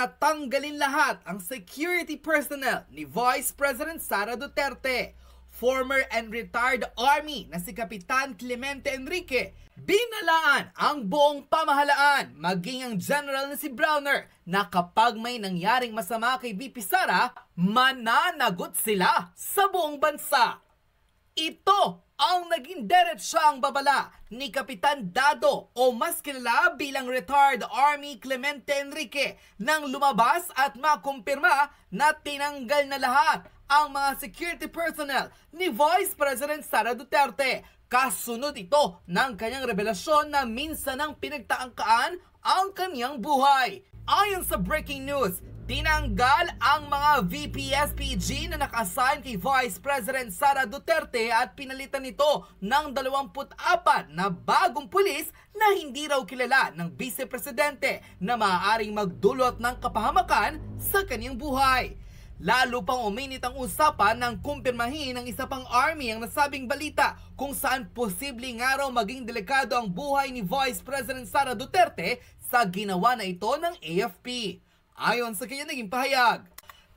tatanggalin lahat ang security personnel ni Vice President Sara Duterte. Former and retired Army na si Kapitan Clemente Enrique, binalaan ang buong pamahalaan, maging ang general na si Browner, na kapag may nangyaring masama kay VP Sara, mananagot sila sa buong bansa. Ito ang naging diretsang babala ni Kapitan Dado o mas kilala bilang retired Army Clemente Enrique nang lumabas at makumpirma na tinanggal na lahat ang mga security personnel ni Vice President Sara Duterte. Kasunod ito ng kanyang revelasyon na minsan ang pinagtaangkaan ang kanyang buhay. Ayon sa breaking news, tinanggal ang mga VP-SPG na naka-assign kay Vice President Sara Duterte at pinalitan nito ng 24 na bagong pulis na hindi raw kilala ng Vice Presidente na maaaring magdulot ng kapahamakan sa kanyang buhay. Lalo pang uminit ang usapan ng kumpirmahin ng isa pang army ang nasabing balita kung saan posibleng nga raw maging delikado ang buhay ni Vice President Sara Duterte sa ginawa na ito ng AFP. Ayon sa kanya naging pahayag,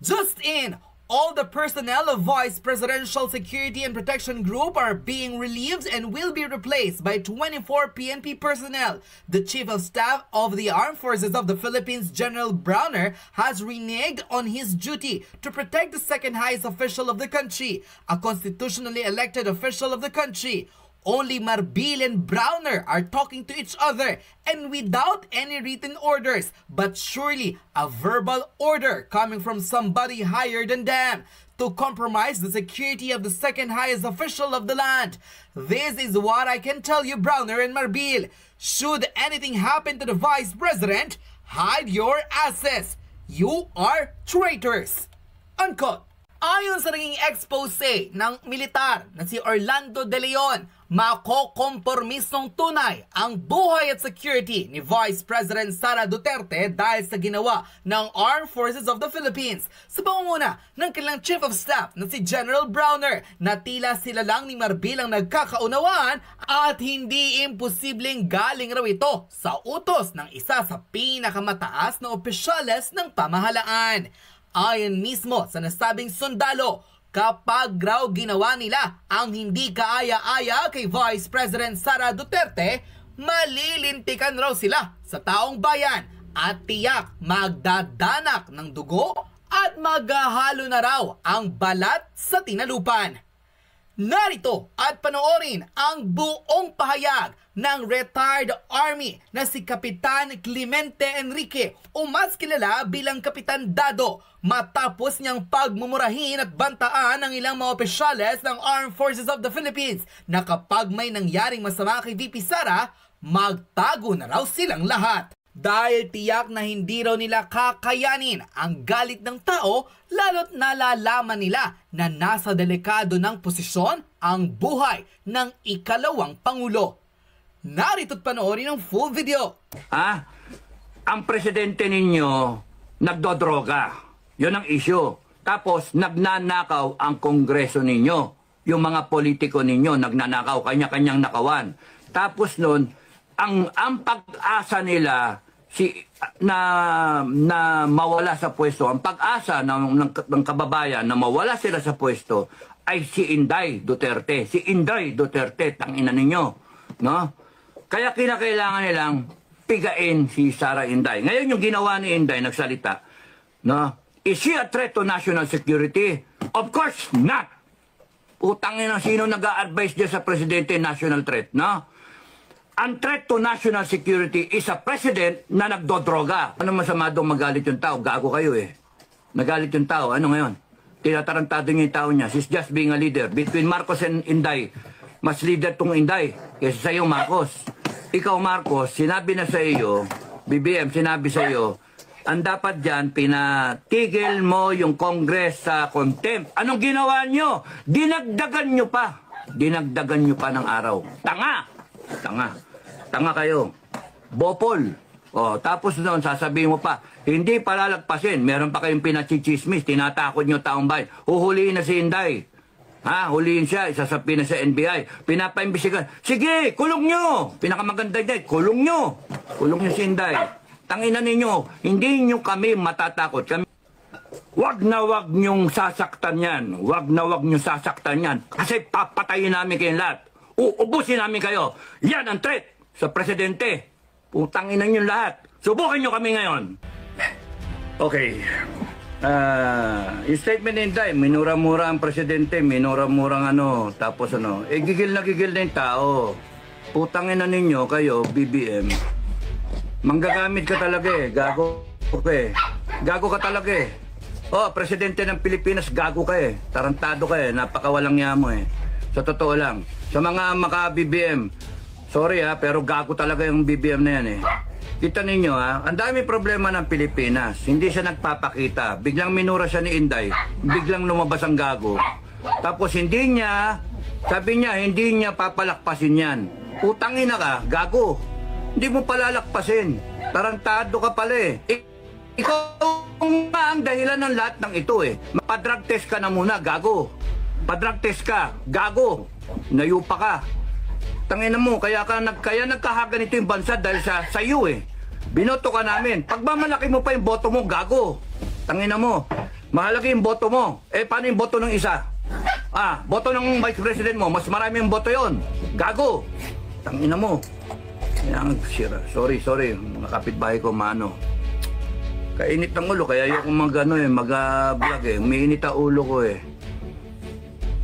just in, all the personnel of Vice Presidential Security and Protection Group are being relieved and will be replaced by 24 PNP personnel. The Chief of Staff of the Armed Forces of the Philippines, General Browner, has reneged on his duty to protect the second highest official of the country, a constitutionally elected official of the country. Only Marbil and Browner are talking to each other and without any written orders, but surely a verbal order coming from somebody higher than them to compromise the security of the second highest official of the land. This is what I can tell you, Browner and Marbil. Should anything happen to the Vice President, hide your asses. You are traitors. Unquote. Ayon sa naging expose ng militar na si Orlando De Leon, makokompormisong tunay ang buhay at security ni Vice President Sara Duterte dahil sa ginawa ng Armed Forces of the Philippines sa pangunguna ng kanilang Chief of Staff na si General Browner, na tila sila lang ni Marbil ang nagkakaunawaan at hindi imposibleng galing raw ito sa utos ng isa sa pinakamataas na opisyales ng pamahalaan. Ayon mismo sa nasabing sundalo, kapag raw ginawa nila ang hindi kaaya-aya kay Vice President Sara Duterte, malilintikan raw sila sa taong bayan at tiyak magdadanak ng dugo at maghahalo na raw ang balat sa tinalupan. Narito at panoorin ang buong pahayag ng retired Army na si Kapitan Clemente Enrique o mas kilala bilang Kapitan Dado matapos niyang pagmumurahin at bantaan ng ilang mga opisyales ng Armed Forces of the Philippines na kapag may nangyaring masama kay VP Sara, magtago na raw silang lahat. Dahil tiyak na hindi raw nila kakayanin ang galit ng tao lalo't nalalaman nila na nasa delikado ng posisyon ang buhay ng ikalawang Pangulo. Narito't panoorin ang full video. Ang presidente ninyo nagdodroga. Yun ang issue. Tapos nagnanakaw ang kongreso ninyo. Yung mga politiko ninyo nagnanakaw, kanya-kanyang nakawan. Tapos nun, ang pag-asa nila na mawala sa pwesto, ang pag-asa ng kababayan na mawala sila sa pwesto ay si Inday Duterte. Si Inday Duterte, tangina ninyo. No? Kaya kinakailangan nilang pigain si Sara Inday. Ngayon yung ginawa ni Inday, nagsalita, no? Is she a threat to national security? Of course not. Utangin na sino nag-a-advise dyan sa presidente national threat, no? Ang threat to national security is a president na nagdodroga. Ano masama doon magalit yung tao? Gago kayo eh. Nagalit yung tao. Ano ngayon? Tinatarantado niya yung tao niya. She's just being a leader. Between Marcos and Inday, mas leader tong Inday kaysa sa iyo, Marcos. Ikaw, Marcos, sinabi na sa iyo, BBM, sinabi sa iyo, ang dapat dyan, pinatigil mo yung Congress sa contempt. Anong ginawa nyo? Dinagdagan nyo pa. Dinagdagan nyo pa ng araw. Tanga kayo. Bopol. Tapos noon, sasabihin mo pa, hindi palalagpasin. Meron pa kayong pinachichismis. Tinatakot nyo taong bayan. Huhuliin na si Inday. Huliin siya. Isasapin na sa NBI. Pinapaimbisigan. Sige, kulong nyo. Pinakamaganda niya, kulong nyo. Kulong nyo si Inday. Tangina ninyo, hindi nyo kami matatakot. Wag na wag nyong sasaktan yan. Wag na wag nyong sasaktan yan. Kasi papatayin namin kayong lahat. Uubusin namin kayo. Yan ang threat sa presidente. Putangin na nyo lahat. Subukan nyo kami ngayon. Okay. Yung statement ni Inday, minura-mura ang presidente, minura-mura tapos gigil na yung tao. Putangin na ninyo kayo, BBM. Manggagamit ka talaga gago ka Gago ka talaga Oh, presidente ng Pilipinas, gago ka Tarantado ka napakawalang yamo Sa totoo lang. Sa mga maka-BBM, sorry pero gago talaga yung BBM na yan Kita ninyo ang dami problema ng Pilipinas. Hindi siya nagpapakita. Biglang minura siya ni Inday. Biglang lumabas ang gago. Tapos sabi niya, hindi niya papalakpasin yan. Utangin na ka, gago. Hindi mo palalakpasin. Tarantado ka pala Ikaw nga ang dahilan ng lahat ng ito Mapadrug test ka na muna, gago. Padrug test ka, gago. Nayupa ka. Tangina mo, kaya nagkahagan ito yung bansa dahil sa iyo Binoto ka namin. Pagmamalaki mo pa yung boto mo, gago. Tangina mo, mahalaga yung boto mo. Paano yung boto ng isa? Boto ng vice president mo, mas marami yung boto yon. Gago. Tangina mo. Sorry, mga kapitbahay ko, Kainit ng ulo, kaya ayoko mag-vlog Umiinit ang ulo ko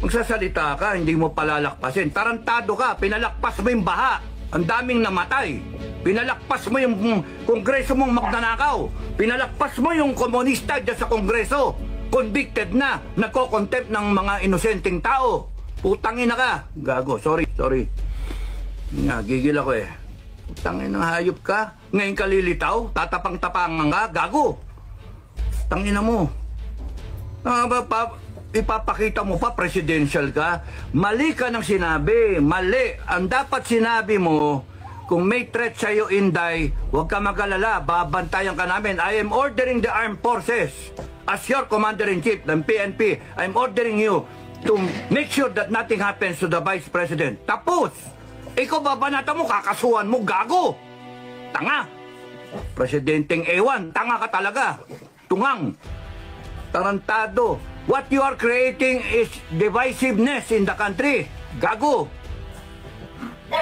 Magsasalita ka, hindi mo palalakpasin. Tarantado ka, pinalakpas mo yung baha. Ang daming namatay. Pinalakpas mo yung kongreso mong magnanakaw. Pinalakpas mo yung komunista dyan sa kongreso. Convicted na, nagko-contempt ng mga inosenteng tao. Putangin na ka. Gago, sorry. Gigil ako Tangin ng hayop ka. Ngayon ka lilitaw. Tatapang-tapangan ka. Gago. Tangina mo. Ipapakita mo pa presidential ka. Mali ka ng sinabi. Mali. Ang dapat sinabi mo, kung may threat sa'yo, Inday, huwag ka mag-alala. Babantayan ka namin. I am ordering the armed forces. As your commander-in-chief ng PNP, I'm ordering you to make sure that nothing happens to the Vice President. Tapos! Ikaw babanata mo, kakasuhan mo, gago! Tanga! Presidenteng ewan, tanga ka talaga. Tungang. Tarantado. What you are creating is divisiveness in the country. Gago!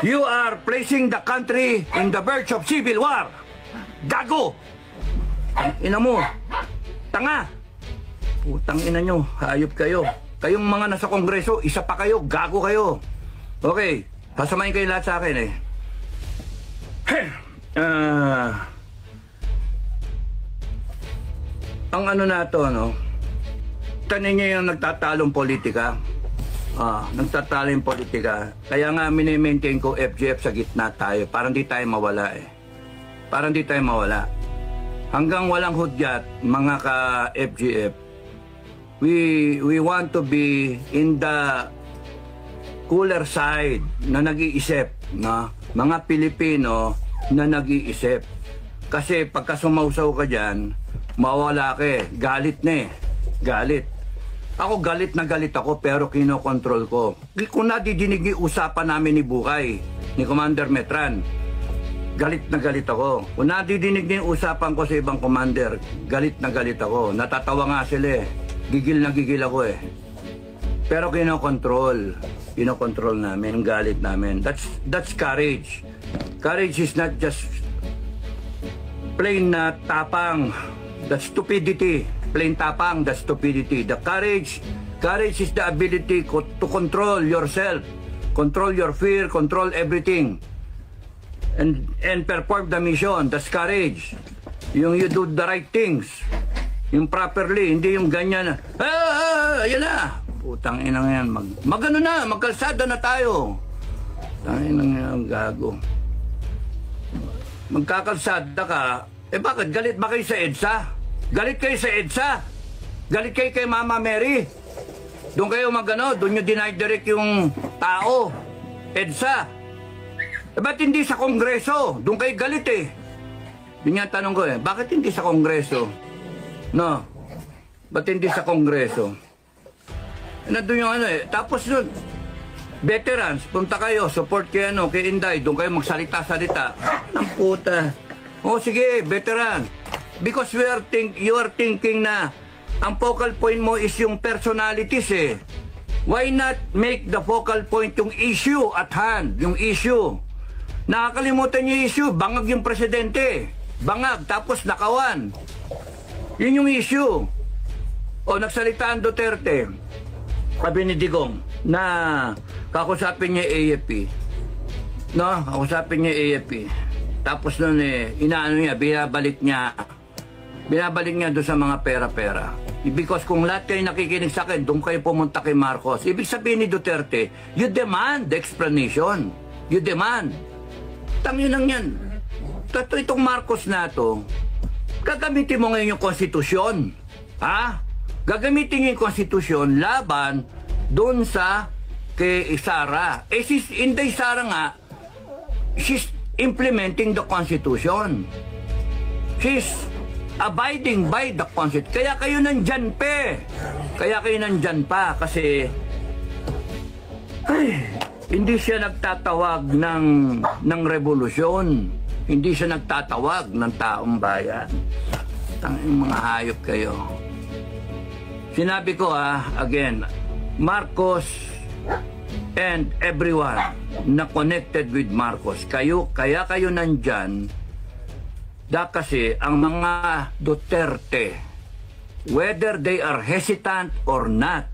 You are placing the country in the verge of civil war. Gago! Ina mo. Tanga! Putang ina nyo, hayop kayo. Kayong mga nasa kongreso, isa pa kayo, gago kayo. Okay. Sasamahin kayo lahat sa akin ang na to tanin niyo yung nagtatalong politika nagtatalong politika kaya nga mini-maintain ko FGF sa gitna tayo para hindi tayo mawala para hindi tayo mawala hanggang walang hudyat mga ka FGF we want to be in the cooler side na nag-iisip mga Pilipino na nag-iisip kasi pagka sumausaw ka dyan mawala ka galit na galit ako galit na galit ako pero kinokontrol ko kung nadidinig yung usapan namin ni Bukay ni Commander Metran galit na galit ako kung nadidinig yung usapan ko sa ibang commander galit na galit ako natatawa nga sila gigil na gigil ako pero kinokontrol namin ang galit namin. That's courage. Courage is not just plain tapang. That's stupidity. Plain tapang, that's stupidity. The courage is the ability to control yourself, control your fear, control everything, and perform the mission. That's courage. Yung you do the right things, yung properly, hindi yung ganyan. Yan na. Putang inang yan, magano na, magkalsada na tayo. Tangin ang gago. Magkakalsada ka, bakit galit ba kayo sa EDSA? Galit kayo sa EDSA? Galit kayo kay Mama Mary? Doon kayo doon nyo dinay-direct yung tao. EDSA. Ba't hindi sa Kongreso? Doon kayo galit Yun nga tanong ko bakit hindi sa Kongreso? No? Ba't hindi sa Kongreso? Nandun yung tapos nun, veterans, punta kayo, support kayo kay Inday, doon kayo magsalita-salita. Ang puta. O sige, veteran. Because you are thinking na ang focal point mo is yung personalities eh. Why not make the focal point yung issue at hand, yung issue? Nakakalimutan yung issue, bangag yung presidente. Bangag, tapos nakawan. Yun yung issue. O nagsalita ang Duterte, sabi ni Digong, na kakusapin niya AFP. No, kakusapin niya AFP. Tapos nun inaano niya, binabalik niya doon sa mga pera-pera. Because kung lahat kayo nakikinig sa akin, doon kayo pumunta kay Marcos. Ibig sabihin ni Duterte, you demand the explanation. You demand. Tangin lang yan. Itong Marcos na to, gagamitin mo ngayon yung konstitusyon. Ha? Gagamitin niyo yung konstitusyon laban doon sa kay Sara. Si Inday Sara nga, she's implementing the constitution. She's abiding by the constitution. Kaya kayo nandyan pa. Kasi hindi siya nagtatawag ng revolusyon. Hindi siya nagtatawag ng taong bayan. Tanging mga hayop kayo. Sinabi ko again, Marcos and everyone na connected with Marcos, kaya kayo nandyan, kasi ang mga Duterte, whether they are hesitant or not,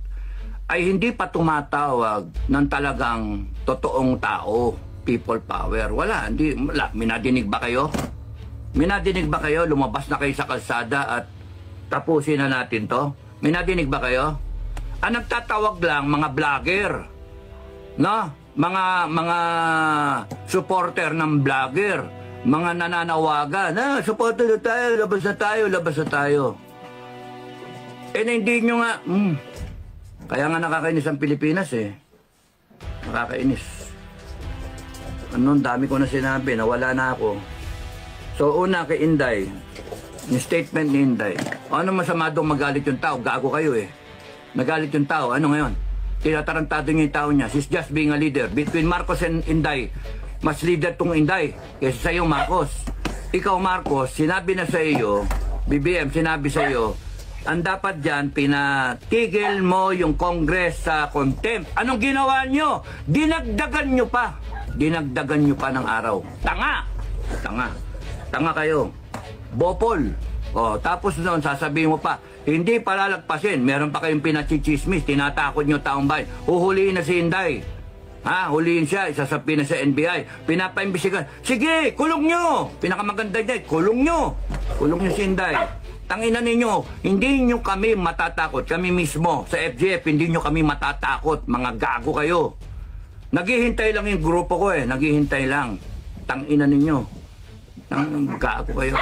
ay hindi pa tumatawag ng talagang totoong tao, people power. Wala. Minadinig ba kayo? Lumabas na kayo sa kalsada at tapusin na natin to? Minadinig ba kayo? Ang nagtatawag lang, mga vlogger. No? Mga supporter ng vlogger. Mga nananawagan. Supporter na tayo, labas na tayo. Hindi nyo nga, kaya nga nakakainis ang Pilipinas eh. Nakakainis. Dami ko na sinabi, nawala na ako. So una kay Inday, yung statement ni Inday, ano masama doon magalit yung tao? Gago kayo eh. Nagalit yung tao, ano ngayon? Tinatarantado niya yung tao niya. She's just being a leader. Between Marcos and Inday, mas leader tong Inday kaysa sa iyo, Marcos. Ikaw, Marcos, sinabi na sa iyo, BBM, sinabi sa iyo, ang dapat dyan, pinatigil mo yung Congress sa contempt. Anong ginawa nyo? Dinagdagan nyo pa ng araw. Tanga kayo. Bopol. Tapos noon, sasabihin mo pa, hindi palalagpasin. Meron pa kayong pinachichismis. Tinatakot nyo taong bayan. Huhuliin na si Inday. Huliin siya. Isasapin na sa NBI. Pinapaimbisigan. Sige, kulong nyo. Pinakamaganda niya, kulong nyo. Kulong nyo si Inday. Tanginan ninyo, hindi nyo kami matatakot. Kami mismo sa FGF, hindi nyo kami matatakot. Mga gago kayo. Naghihintay lang yung grupo ko eh. Naghihintay lang. Tanginan ninyo. Gago kayo.